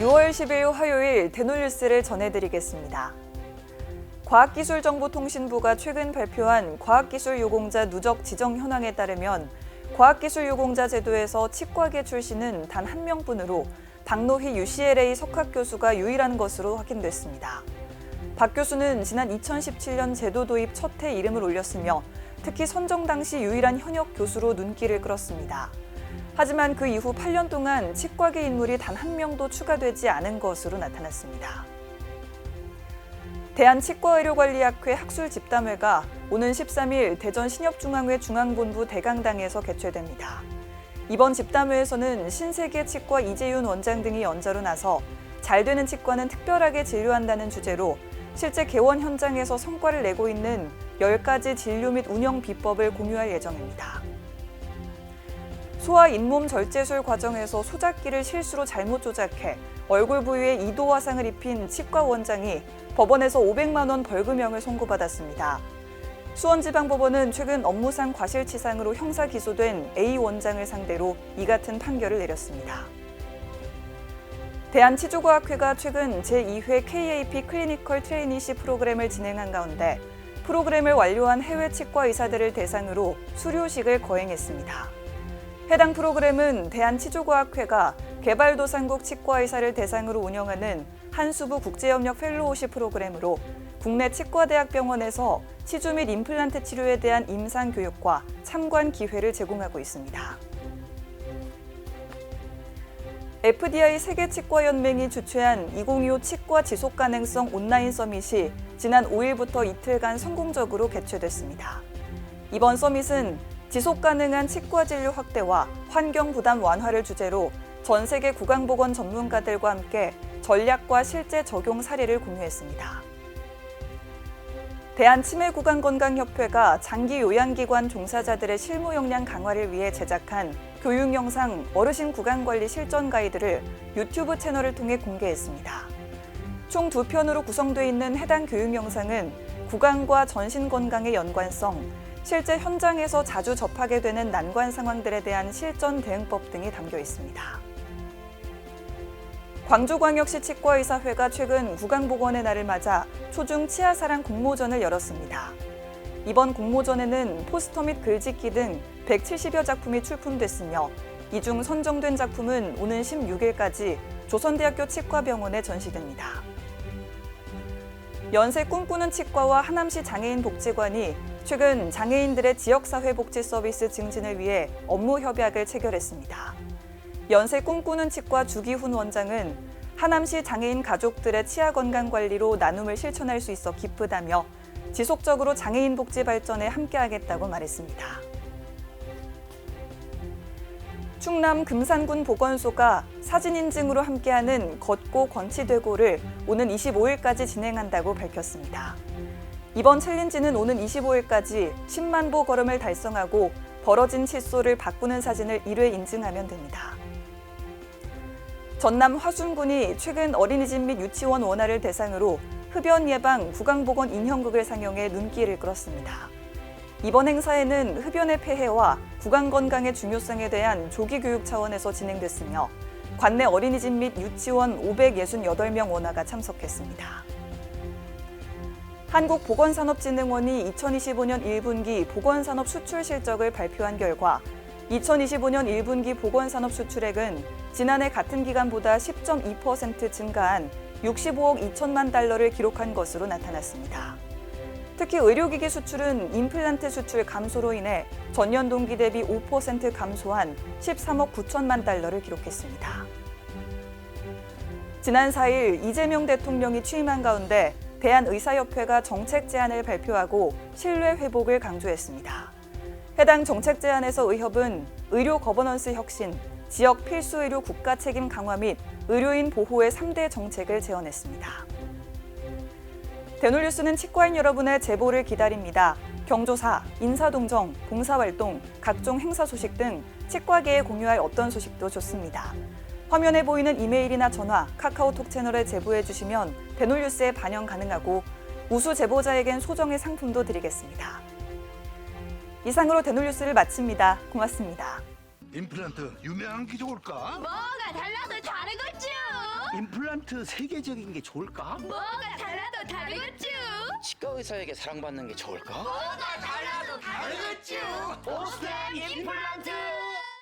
6월 10일 화요일 대놀뉴스를 전해드리겠습니다. 과학기술정보통신부가 최근 발표한 과학기술유공자 누적 지정 현황에 따르면 과학기술유공자 제도에서 치과계 출신은 단 한 명뿐으로 박노희 UCLA 석학교수가 유일한 것으로 확인됐습니다. 박 교수는 지난 2017년 제도 도입 첫 해 이름을 올렸으며 특히 선정 당시 유일한 현역 교수로 눈길을 끌었습니다. 하지만 그 이후 8년 동안 치과계 인물이 단 한 명도 추가되지 않은 것으로 나타났습니다. 대한치과의료관리학회 학술집담회가 오는 13일 대전 신협중앙회 중앙본부 대강당에서 개최됩니다. 이번 집담회에서는 신세계 치과 이재윤 원장 등이 연자로 나서 잘 되는 치과는 특별하게 진료한다는 주제로 실제 개원 현장에서 성과를 내고 있는 10가지 진료 및 운영 비법을 공유할 예정입니다. 소아 잇몸 절제술 과정에서 소작기를 실수로 잘못 조작해 얼굴 부위에 2도 화상을 입힌 치과 원장이 법원에서 500만 원 벌금형을 선고받았습니다. 수원지방법원은 최근 업무상 과실치상으로 형사 기소된 A 원장을 상대로 이 같은 판결을 내렸습니다. 대한치조과학회가 최근 제2회 KAP 클리니컬 트레이니십 프로그램을 진행한 가운데 프로그램을 완료한 해외 치과 의사들을 대상으로 수료식을 거행했습니다. 해당 프로그램은 대한치조과학회가 개발도상국 치과의사를 대상으로 운영하는 한수부 국제협력 펠로우십 프로그램으로 국내 치과대학병원에서 치주 및 임플란트 치료에 대한 임상교육과 참관 기회를 제공하고 있습니다. FDA 세계치과연맹이 주최한 2025 치과 지속가능성 온라인 서밋이 지난 5일부터 이틀간 성공적으로 개최됐습니다. 이번 서밋은 지속가능한 치과 진료 확대와 환경 부담 완화를 주제로 전 세계 구강보건 전문가들과 함께 전략과 실제 적용 사례를 공유했습니다. 대한치매구강건강협회가 장기요양기관 종사자들의 실무 역량 강화를 위해 제작한 교육 영상 어르신 구강관리 실전 가이드를 유튜브 채널을 통해 공개했습니다. 총 2편으로 구성되어 있는 해당 교육 영상은 구강과 전신 건강의 연관성, 실제 현장에서 자주 접하게 되는 난관 상황들에 대한 실전 대응법 등이 담겨 있습니다. 광주광역시 치과의사회가 최근 구강보건의 날을 맞아 초중 치아사랑 공모전을 열었습니다. 이번 공모전에는 포스터 및 글짓기 등 170여 작품이 출품됐으며 이 중 선정된 작품은 오는 16일까지 조선대학교 치과병원에 전시됩니다. 연세 꿈꾸는 치과와 하남시 장애인복지관이 최근 장애인들의 지역사회 복지 서비스 증진을 위해 업무 협약을 체결했습니다. 연세 꿈꾸는 치과 주기훈 원장은 하남시 장애인 가족들의 치아 건강 관리로 나눔을 실천할 수 있어 기쁘다며 지속적으로 장애인 복지 발전에 함께하겠다고 말했습니다. 충남 금산군 보건소가 사진 인증으로 함께하는 걷고 건치되고를 오는 25일까지 진행한다고 밝혔습니다. 이번 챌린지는 오는 25일까지 10만 보 걸음을 달성하고 벌어진 칫솔을 바꾸는 사진을 1회 인증하면 됩니다. 전남 화순군이 최근 어린이집 및 유치원 원활을 대상으로 흡연 예방 구강보건 인형극을 상영해 눈길을 끌었습니다. 이번 행사에는 흡연의 폐해와 구강 건강의 중요성에 대한 조기 교육 차원에서 진행됐으며 관내 어린이집 및 유치원 568명 원화가 참석했습니다. 한국보건산업진흥원이 2025년 1분기 보건산업 수출 실적을 발표한 결과 2025년 1분기 보건산업 수출액은 지난해 같은 기간보다 10.2% 증가한 65억 2천만 달러를 기록한 것으로 나타났습니다. 특히 의료기기 수출은 임플란트 수출 감소로 인해 전년 동기 대비 5% 감소한 13억 9천만 달러를 기록했습니다. 지난 4일 이재명 대통령이 취임한 가운데 대한의사협회가 정책 제안을 발표하고 신뢰 회복을 강조했습니다. 해당 정책 제안에서 의협은 의료 거버넌스 혁신, 지역 필수 의료 국가 책임 강화 및 의료인 보호의 3대 정책을 제언했습니다. 대놀뉴스는 치과인 여러분의 제보를 기다립니다. 경조사, 인사동정, 봉사활동, 각종 행사 소식 등 치과계에 공유할 어떤 소식도 좋습니다. 화면에 보이는 이메일이나 전화, 카카오톡 채널에 제보해 주시면 대놀뉴스에 반영 가능하고 우수 제보자에겐 소정의 상품도 드리겠습니다. 이상으로 대놀뉴스를 마칩니다. 고맙습니다. 임플란트 유명한 기종일까? 뭐가 달라도 다르겠죠. 임플란트 세계적인 게 좋을까? 뭐가 달라도 다르겠죠. 치과 의사에게 사랑받는 게 좋을까? 뭐가 달라도 다르겠죠. 오스템 임플란트